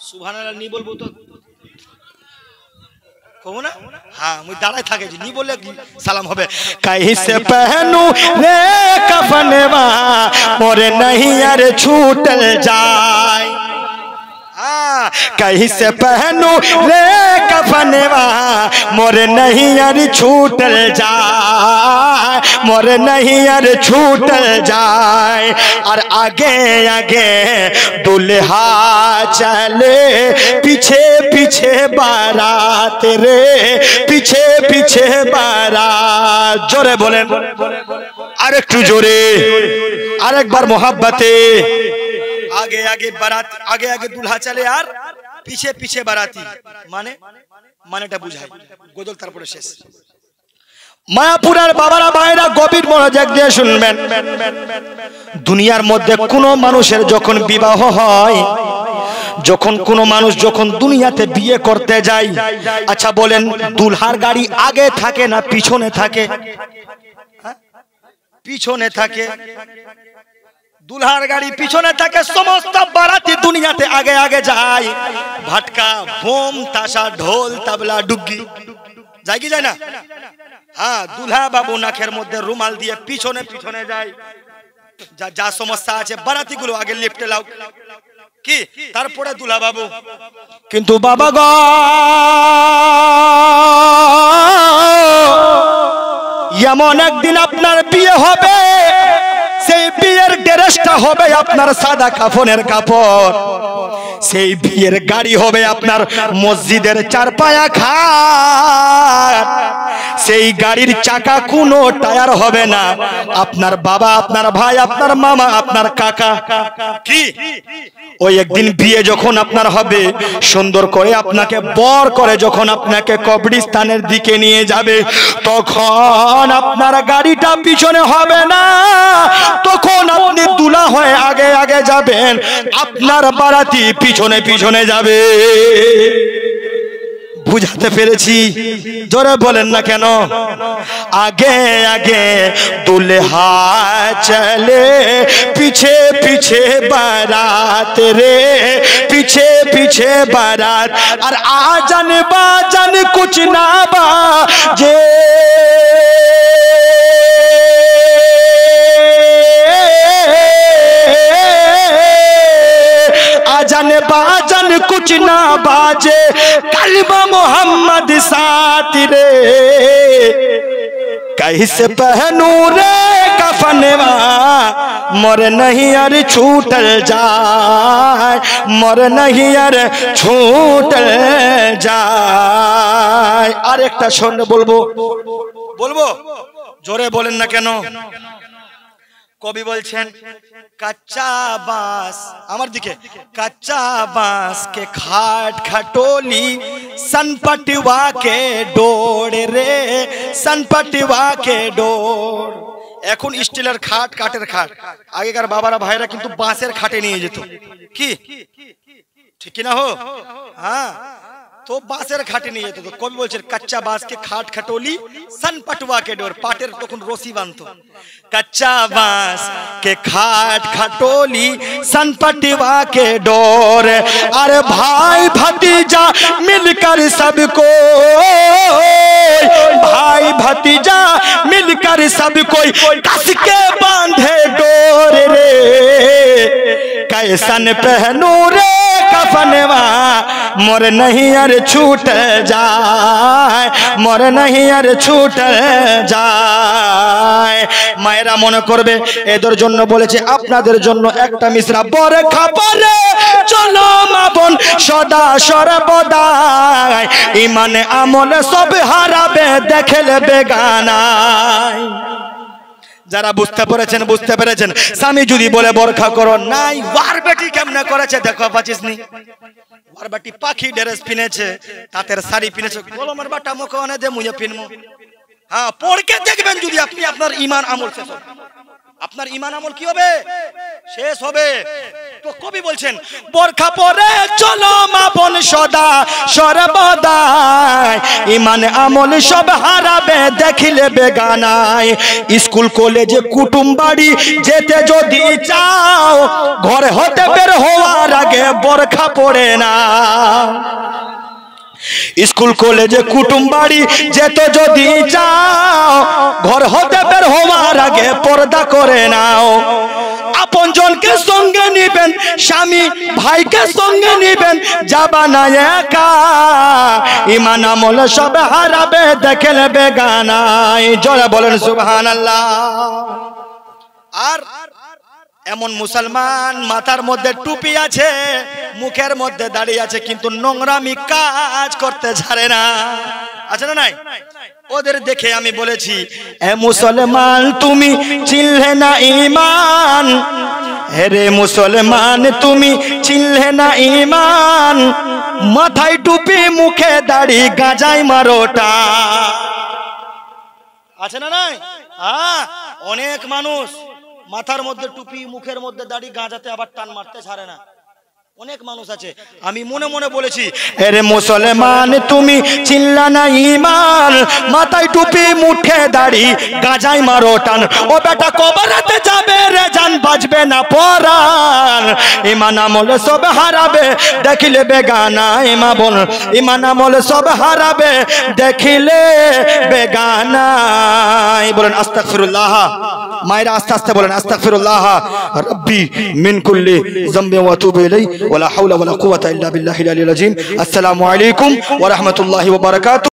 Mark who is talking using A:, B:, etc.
A: সুবহানাল্লাহ নি বলবো তো কहो ना हाँ मुझे दाढ़ाई था के नहीं बोले सलाम होबे
B: कैसे पहनूं रे कफनवा मोरे नहीं यार छूटल जाए कैसे पहनूं रे कफनवा मोरे नहीं यार छूटल जाए मोरे नहीं यार छूटल जाए और आगे आगे दुल्हा चले पीछे पीछे बारात रे पीछे पीछे बारात जोरे बोले आरेकटू जोरे आरेकबार मोहब्बते
A: आगे आगे बारात आगे आगे दूल्हा चले यार पीछे पीछे बाराती माने मानेटा बुझाई गोदल तारपरे शेष
B: मायापुरेर बाबारा भाईरा गभीर मनोयोग दिये शुनबेन दुनियार मध्य कोनो मानुषेर जखन विवाह हय যখন কোন মানুষ যখন দুনিয়াতে বিয়ে করতে যায় আচ্ছা বলেন দুলহার গাড়ি আগে থাকে না পিছনে থাকে
A: পিছনে থাকে দুলহার গাড়ি পিছনে থাকে সমস্ত বারাতি দুনিয়াতে আগে আগে যায় ভাটকা বোম তাশা ঢোল তবলা ডুগি যায় কি যায় না হ্যাঁ দুলহা বাবু নাকের মধ্যে রুমাল দিয়ে পিছনে পিছনে যায় যা যা সমস্যা আছে বারাতিগুলো আগে লিফটে লাও কি তারপরে দুলহা বাবু
B: কিন্তু বাবা গো এমন একদিন আপনার বিয়ে হবে সেই বিয়ের ড্রেসটা হবে আপনার সাদা কাফনের কাপড় সেই বিয়ের গাড়ি হবে আপনার মসজিদের চারপায়া খাট সেই গাড়ির চাকা কোনো টায়ার হবে না আপনার বাবা আপনার ভাই আপনার মামা আপনার কাকা
A: কি
B: ওই একদিন বিয়ে যখন আপনার হবে সুন্দর করে আপনাকে বর করে যখন আপনাকে কবরস্থানের দিকে নিয়ে যাবে তখন আপনার গাড়িটা পিছনে হবে না তখন আপনি দুলা হয়ে আগে আগে যাবেন আপনার বারাতি পিছনে পিছনে যাবে বুঝাতে পেরেছি জোরে বলেন না কেন আগে আগে দুলহা চলে পিছে পিছে বারাত রে পিছে পিছে বারাত আর আজান বাজান কুছ না বাজে आजान बाजन कुछ ना बाजे कलमा मोहम्मद साथ रे कैसे पहनूं रे कफनवा मोर नहीं यार छूटल जाए मोर नहीं यार छूटल जाए और एक शोन बोलबो
A: बोलबो जोरे बोलें ना केनो कवि बोलছেন कच्चा बांस আমার দিকে कच्चा बांस के खाट खटोली सनपटवा के डोर रे सनपटवा के डोर এখন স্টিলের খাট কাঠের খাট আগেকার বাবারা ভাইরা কিন্তু বাঁশের খাটে নিয়ে যেত কি ঠিক কি না হো হ্যাঁ तो बांसेर खाटे नहीं जेतो तो कवि बोलছেন कच्चा बांस के खाट खटोली सन पटवा के डोर पाटेर तखन रसी बांधतो
B: कच्चा बांस के खाट खटोली सन पटवा के डोर अरे भाई भतीजा मिलकर सबको भाई भतीजा मिलकर सब कोई कस के बांधे डोर रे कैसन पहनूं रे कफनवा मोर नहीं यार छूट जाए मोर नहीं यार छूट जाए मायरा मने करबे एদের জন্য বলেছে আপনাদের জন্য একটা মিসরা বরে খাবারে চলো মা বোন সদা সর্বদাই ঈমান আমল সব হারাবে দেখলে বেগানায় যারা বুঝতে পেরেছেন স্বামী যদি বলে বরখা করো নাই ওয়ার বেটি কেমনে করেছে দেখো পাচ্ছিস নি ওয়ার বেটি পাখি ড্রেস পিনেছে তাতের শাড়ি পিনেছে গোলমের বাটা মুখে আনে দে মুয়ে পিনমু হ্যাঁ পড়কে দেখবেন যদি আপনি আপনার ঈমান আমল শেষ
A: আপনার ঈমান আমল কি হবে? শেষ হবে। তো কবি বলছেন বোরখা পরে চলো মা বোন সদা সর্বদা, ঈমান আমল সব হারাবে দেখিলে বেগানায়। স্কুল কলেজে কুটুম বাড়ি যেতে যদি চাও, ঘরে হতে বের হওয়ার আগে বোরখা পরে না। স্কুল কলেজে কুটুম বাড়ি যেতে যদি চাও, ঘর হতে বের হওয়ার আগে পর্দা করে নাও। আপনজনকে সঙ্গে নিবেন, স্বামী ভাইকে সঙ্গে নিবেন, যাবা না একা। ঈমান আমল সব হারাবে দেখলে বেগানায়। জোরে বলেন সুবহানাল্লাহ। আর এমন মুসলমান মাথার মধ্যে টুপি আছে, মুখের মধ্যে দাড়ি আছে, কিন্তু নোংরামি কাজ করতে ছাড়ে না। আছে না নাই? ওদের দেখে আমি বলেছি, এ মুসলমান তুমি চিনলে না ঈমান, হে মুসলমান তুমি চিনলে না ঈমান, মাথায় টুপি মুখে দাড়ি গাঁজায় মারোটা। আছে না নাই? হ্যাঁ, অনেক মানুষ মাথার মধ্যে টুপি মুখের মধ্যে দাড়ি গাঁজাতে আবার টান মারতে ছাড়ে না। অনেক মানুষ আছে। আমি মনে মনে বলেছি, আরে মুসলমান তুমি চিনলা না ঈমান, মাথায় টুপি মুখে দাড়ি গাঁজায় মারো টান। ও বেটা কবরেতে যাবে রে জান বাজবে না পরাণ। ঈমান আমল সব হারাবে দেখিলে বেগানা। মা বোন ঈমান আমল সব হারাবে দেখিলে বেগানা। বলেন আস্তাগফিরুল্লাহ। মায়েরা আস্তে আস্তে বলেন আস্তাগফিরুল্লাহ রাব্বি মিন কুল্লি যামবি ওয়া আতুবু ইলাইহি ওয়া লা হাওলা ওয়া লা কুওয়াতা ইল্লা বিল্লাহিল আলিয়্যিল আযীম। আসসালামু আলাইকুম ওয়া রাহমাতুল্লাহি ওয়া বারাকাতুহু।